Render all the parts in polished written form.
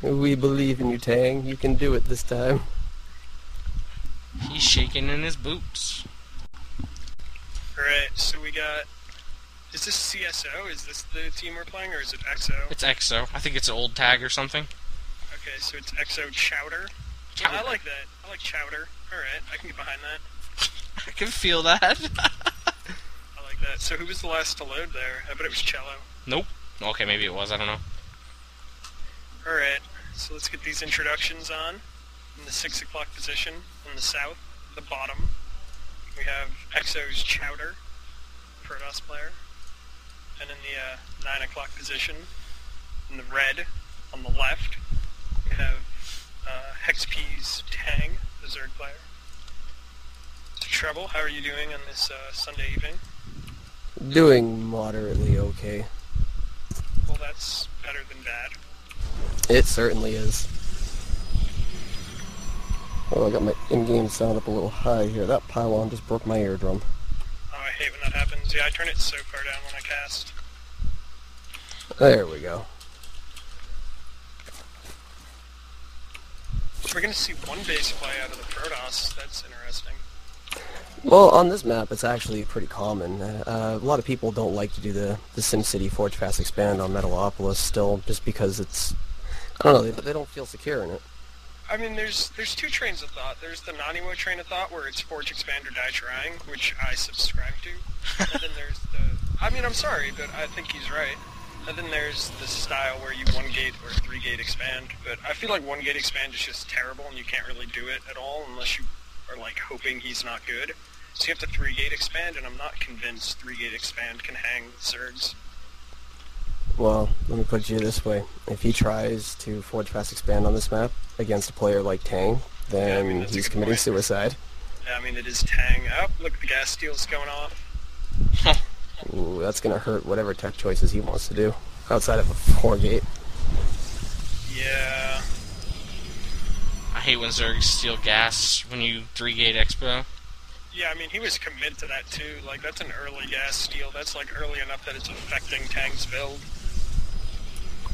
We believe in you, Tang. You can do it this time. He's shaking in his boots. Alright, so we got... Is this cSO? Is this the team we're playing, or is it XO? It's EXO. I think it's an old tag or something. Okay, so it's cSOchauder. Yeah, I like that. I like chowder. Alright, I can get behind that. I can feel that. I like that. So who was the last to load there? I bet it was Cello. Nope. Okay, maybe it was. I don't know. Alright, so let's get these introductions on. In the 6 o'clock position, in the south, the bottom, we have cSOchauder, Protoss player. And in the 9 o'clock position, in the red, on the left, we have HeXp's Tang, the Zerg player. So Treble, how are you doing on this Sunday evening? Doing moderately okay. Well, that's better than bad. It certainly is. Oh, I got my in-game sound up a little high here. That pylon just broke my eardrum. Oh, I hate when that happens. Yeah, I turn it so far down when I cast. There we go. So we're going to see one base play out of the Protoss. That's interesting. Well, on this map, it's actually pretty common. A lot of people don't like to do the SimCity Forge Fast Expand on Metalopolis still, just because it's... I don't know, they don't feel secure in it. I mean, there's two trains of thought. There's the Naniwo train of thought, where it's Forge Expand or Die Trying, which I subscribe to. And then there's the... I mean, I'm sorry, but I think he's right. And then there's the style where you 1-gate or 3-gate expand. But I feel like 1-gate expand is just terrible, and you can't really do it at all unless you are, like, hoping he's not good. So you have to 3-gate expand, and I'm not convinced 3-gate expand can hang Zergs. Well, let me put it this way. If he tries to Forge Fast Expand on this map against a player like Tang, then Yeah, I mean, he's committing suicide. Yeah, I mean, it is Tang. Oh, look, the gas steel's going off. Ooh, that's gonna hurt whatever tech choices he wants to do outside of a 4-gate. Yeah. I hate when Zergs steal gas when you 3-gate Expo. Yeah, I mean, he was committed to that, too. Like, that's an early gas steal. That's, like, early enough that it's affecting Tang's build.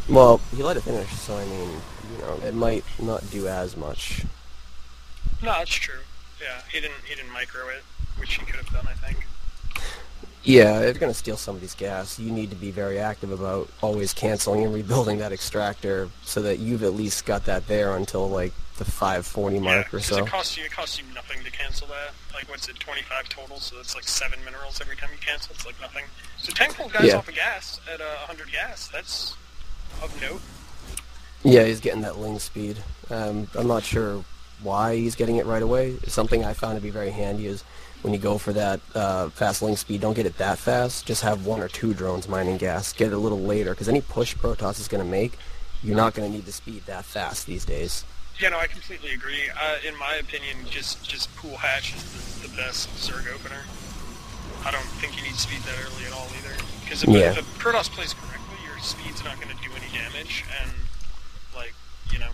Well, he let it finish, so I mean, you know, it might not do as much. No, that's true. Yeah, he didn't micro it, which he could have done, I think. Yeah, if you're gonna steal somebody's gas, you need to be very active about always canceling and rebuilding that extractor so that you've at least got that there until, like, the 540 mark or so. It costs you nothing to cancel that. Like, what's it, 25 total, so it's like 7 minerals every time you cancel. It's like nothing. So Tang pulled guys off of gas at 100 gas. That's of note. Yeah, he's getting that ling speed. I'm not sure why he's getting it right away. Something I found to be very handy is when you go for that fast ling speed, don't get it that fast. Just have 1 or 2 drones mining gas. Get it a little later, because any push Protoss is going to make, you're not going to need the speed that fast these days. Yeah, no, I completely agree. In my opinion, just pool hatch is the best Zerg opener. I don't think you need speed that early at all either. Because if a Protoss plays correctly, your speed's not going to do any damage, and, like, you know.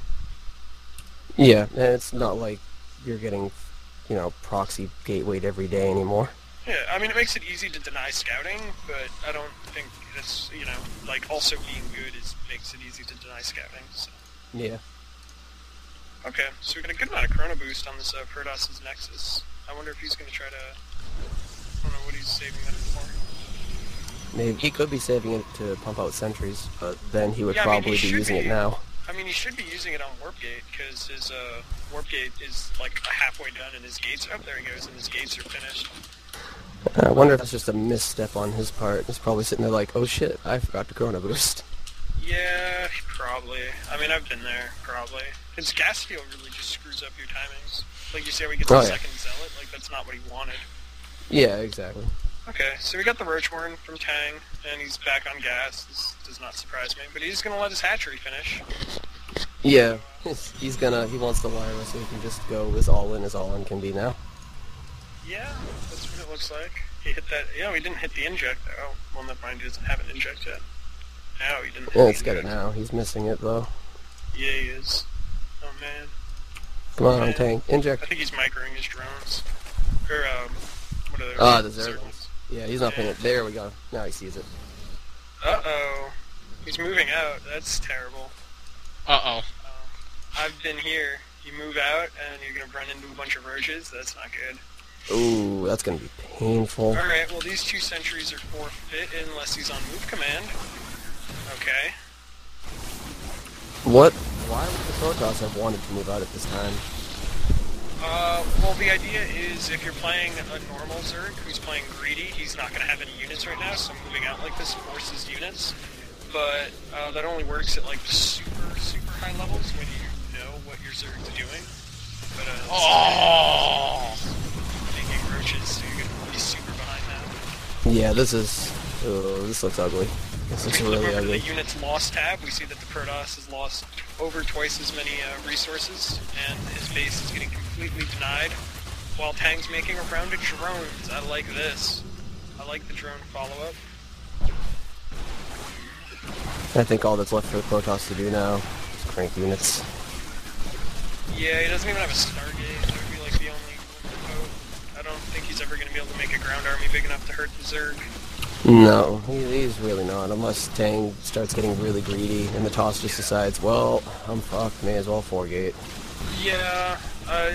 Yeah, and it's not like you're getting, you know, proxy gatewayed every day anymore. Yeah, I mean, it makes it easy to deny scouting, but I don't think it's, you know, like, also being good makes it easy to deny scouting, so. Yeah. Okay, so we got a good amount of chrono boost on this Protoss's Nexus. I wonder if he's going to try to... I don't know what he's saving that for. Maybe he could be saving it to pump out sentries, but then he would Yeah, probably be using it now. I mean, he should be using it on Warp Gate, because his Warp Gate is like halfway done, and his gates... Oh, there he goes, and his gates are finished. I wonder if that's just a misstep on his part. He's probably sitting there like, oh shit, I forgot to chrono boost. Yeah, probably. I mean, I've been there, probably. His gas steal really just screws up your timings. Like you say, we get the second zealot, like that's not what he wanted. Yeah, exactly. Okay, so we got the Roachhorn from Tang, and he's back on gas. This does not surprise me, but he's gonna let his hatchery finish. Yeah, he wants the wireless so he can just go as all in can be now. Yeah, that's what it looks like. He hit that, he didn't hit the inject though. Well, never mind, he doesn't have an inject yet. No, he didn't hit it's got it now. He's missing it though. Yeah, he is. Oh man. Come on, Tang, inject. I think he's microing his drones. Or, what are those? The Zerglings. Yeah, he's not paying it. There we go. Now he sees it. Uh-oh. He's moving out. That's terrible. Uh-oh. I've been here. You move out, and you're gonna run into a bunch of roaches. That's not good. Ooh, that's gonna be painful. Alright, well these 2 sentries are forfeit unless he's on move command. Okay. What? Why would the Protoss have wanted to move out at this time? Well the idea is if you're playing a normal Zerg who's playing greedy, he's not gonna have any units right now, so moving out like this forces units. But that only works at like super, super high levels when you know what your Zerg's doing. But making roaches, so you're gonna be super behind that. Yeah, this is... Oh, this looks ugly. This looks really Over ugly. the units lost tab, we see that the Protoss has lost over twice as many resources, and his base is getting completely denied, while Tang's making a round of drones. I like this. I like the drone follow-up. I think all that's left for the Protoss to do now is crank units. Yeah, he doesn't even have a Stargate. That would be like the only hope. I don't think he's ever going to be able to make a ground army big enough to hurt the Zerg. No, he's really not, unless Tang starts getting really greedy and the Toss just decides, well, I'm fucked, may as well 4-gate. Yeah,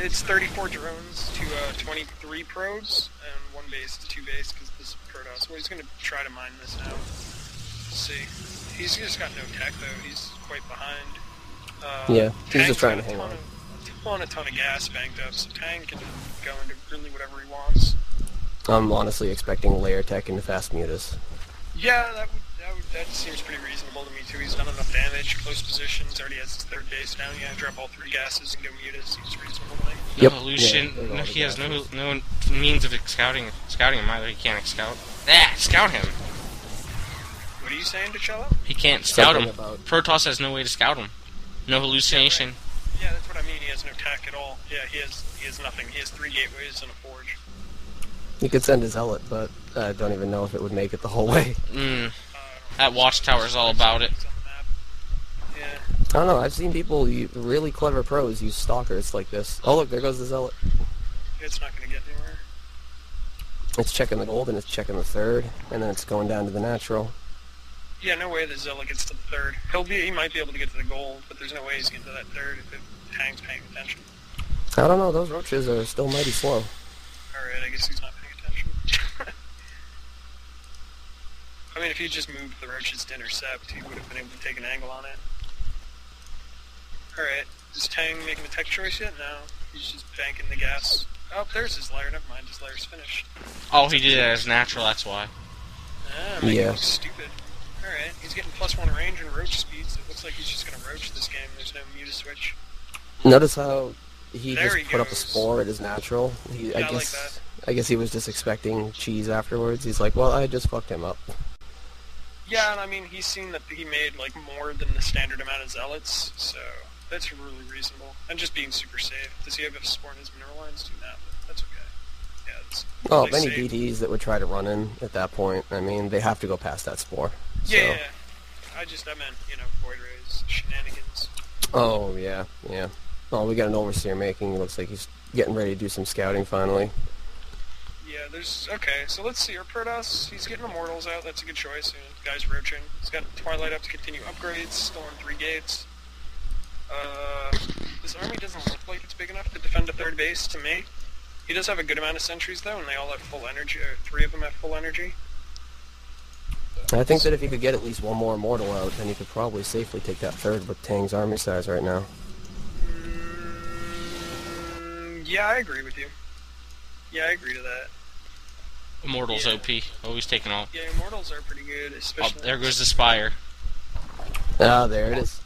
it's 34 drones to 23 probes, and 1 base to 2 base because this is Protoss. Well, he's going to try to mine this now. Let's see. He's just got no tech, though. He's quite behind. Yeah, he's Tang's just trying got to hang on. a ton of gas banked up, so Tang can go into really whatever he wants. I'm honestly expecting layer tech into fast mutas. Yeah, that seems pretty reasonable to me too. He's done enough damage, close positions, already has his 3rd base down. Yeah, drop all 3 gases and go mutas. Seems reasonable to me. Yep. No illusion. Yeah, No, he has no means of scouting him either. He can't scout. Scout him. What are you saying, T'Challa? He can't scout Something him. about- Protoss has no way to scout him. No hallucination. Yeah, that's what I mean. He has no tech at all. Yeah, he has nothing. He has 3 gateways and a forge. He could send a Zealot, but I don't even know if it would make it the whole way. That watchtower's all about it. Yeah. I don't know, I've seen people, really clever pros, use Stalkers like this. Oh look, there goes the Zealot. It's not going to get anywhere. It's checking the gold and it's checking the 3rd, and then it's going down to the natural. Yeah, no way the Zealot gets to the 3rd. He might be able to get to the gold, but there's no way he's getting to that 3rd if Tang's paying attention. I don't know, those roaches are still mighty slow. Alright, I guess he's not paying attention. I mean, if he just moved the roaches to intercept, he would have been able to take an angle on it. Alright, is Tang making a tech choice yet? No, he's just banking the gas. Oh, there's his lair, never mind, his lair's finished. Oh, he did it as natural, that's why. Making Yeah. it look stupid. Alright, he's getting +1 range and roach speeds. It looks like he's just gonna roach this game, there's no muta switch. Notice how he There just he put up a goes. spore at his natural. Yeah, I like that. I guess he was just expecting cheese afterwards. He's like, well, I just fucked him up. Yeah, and I mean, he's seen that he made, like, more than the standard amount of zealots, so that's really reasonable. And just being super safe. Does he have a spore in his mineral lines too? No, but that's okay. Yeah, it's Oh, really any safe. DDs that would try to run in at that point, I mean, they have to go past that spore. So. Yeah, I meant, Void Rays, shenanigans. Oh, yeah, yeah. Oh, we got an Overseer making. It looks like he's getting ready to do some scouting finally. Yeah, okay, so let's see, our Protoss, he's getting Immortals out, that's a good choice. The guy's roaching. He's got Twilight up to continue upgrades, still on 3 gates. This army doesn't look like it's big enough to defend a 3rd base to me. He does have a good amount of sentries though, and they all have full energy, or 3 of them have full energy. I think that if he could get at least one more Immortal out, then he could probably safely take that 3rd with Tang's army size right now. Yeah, I agree with you. Yeah, I agree to that. Immortals Yeah. OP. Always taking all. Yeah, Immortals are pretty good, Oh, especially... there goes the Spire. Ah, there it is.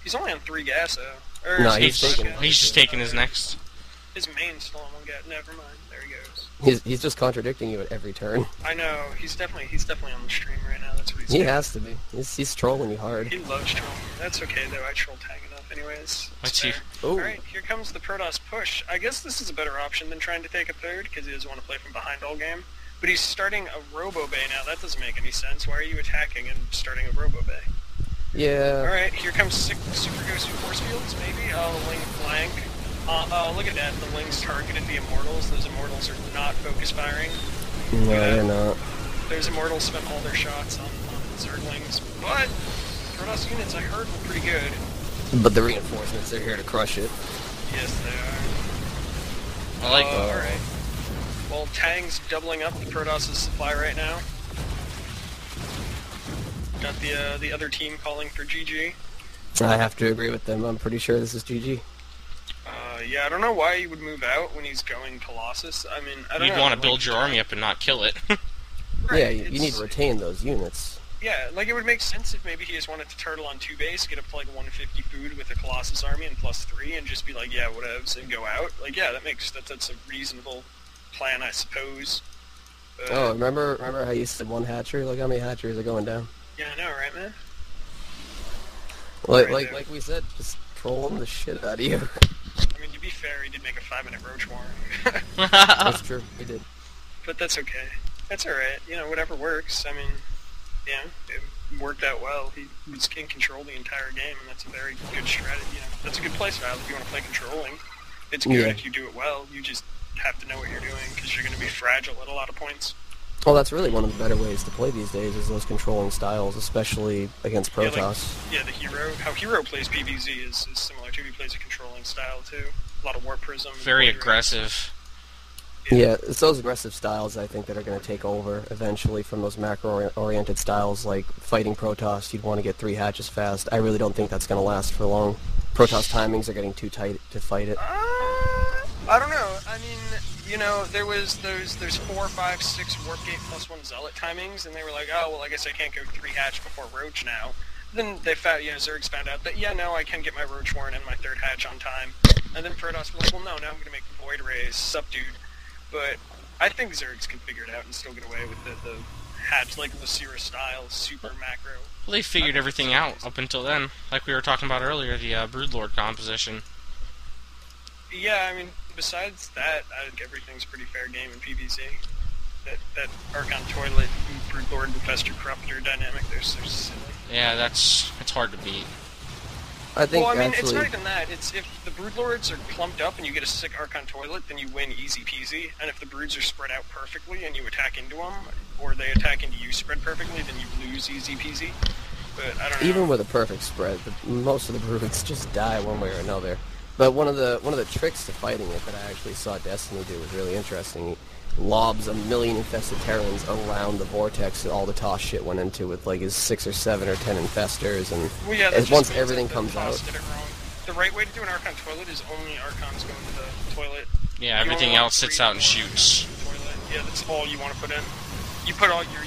He's only on 3 gas though. Or No, is he he's five taking- gas? He's just taking his next. His main's still on 1 gas. Never mind. There he goes. He's just contradicting you at every turn. I know. He's definitely on the stream right now. That's what he's He doing. has to be. He's trolling you hard. He loves trolling. That's okay though. I troll Tang enough anyways. Let's see. Ooh. Alright, here comes the Protoss push. I guess this is a better option than trying to take a 3rd, because he doesn't want to play from behind all game. But he's starting a Robo Bay now. That doesn't make any sense. Why are you attacking and starting a Robo Bay? Yeah. Alright, here comes Super Ghost Force Fields, maybe? Oh, Ling flank. Look at that. The Ling's targeted the Immortals. Those Immortals are not focus firing. No, they're not. Those Immortals spent all their shots on Zerglings. But Protoss units, I heard, were pretty good. But the reinforcements are here to crush it. Yes, they are. I like Alright. Well, Tang's doubling up the Protoss' supply right now. Got the other team calling for GG. I have to agree with them. I'm pretty sure this is GG. Yeah, I don't know why he would move out when he's going Colossus. I mean, I don't know. You'd want to build your army up and not kill it. Right, Yeah, you need to retain those units. Yeah, like it would make sense if maybe he just wanted to turtle on 2 base, get up to like 150 food with a Colossus army and +3, and just be like, yeah, whatevs, and go out. Like, yeah, that's a reasonable plan, I suppose. Oh, remember how you said 1 hatchery? Look how many hatcheries are going down. Yeah, I know, right, man? Like we said, just trolling the shit out of you. I mean, to be fair, he did make a 5-minute roach warren. That's true, he did. But that's okay. That's alright. You know, whatever works. I mean, yeah, it worked out well. He was in control the entire game, and that's a very good strategy. You know, that's a good play style if you want to play controlling. It's good if you do it well. You just have to know what you're doing, because you're going to be fragile at a lot of points. Well, that's really one of the better ways to play these days, is those controlling styles, especially against Protoss. Yeah, the hero. How Hero plays PvZ is similar too. He plays a controlling style too. A lot of Warp Prism. Very aggressive. Yeah, it's those aggressive styles, I think, that are going to take over eventually from those macro-oriented styles like fighting Protoss. You'd want to get 3 hatches fast. I really don't think that's going to last for long. Protoss timings are getting too tight to fight it. I don't know. I mean, you know, there's 4, 5, 6 Warp Gate +1 Zealot timings, and they were like, oh, well, I guess I can't go 3 hatch before Roach now. Then they found, Zergs found out that, yeah, no, I can get my Roach Warren and my 3rd hatch on time. And then Protoss was like, well, no, now I'm going to make the Void Rays subdued. But I think Zergs can figure it out and still get away with the hatch, like the Sierra style, super macro. Well, they figured everything out up until then. Like we were talking about earlier, the Broodlord composition. Yeah, I mean, besides that, I think everything's pretty fair game in PvZ. That Archon Toilet, Broodlord, Infestor, Corruptor dynamic, they're so silly. Yeah, it's hard to beat. I think, well, I mean, actually, it's not even that. It's if the Broodlords are clumped up and you get a sick Archon Toilet, then you win easy peasy. And if the Broods are spread out perfectly and you attack into them, or they attack into you spread perfectly, then you lose easy peasy. But I don't know. even with a perfect spread, most of the Broods just die one way or another. But one of the tricks to fighting it that I actually saw Destiny do was really interesting. He lobs 1 million infested Terrans around the vortex that all the toss shit went into with like his 6 or 7 or 10 infestors, and well, yeah, once everything comes out. Did it wrong. The right way to do an Archon Toilet is only Archons going to the toilet. Yeah, everything else sits out and shoots. Toilet. Yeah, that's all you want to put in. You put all your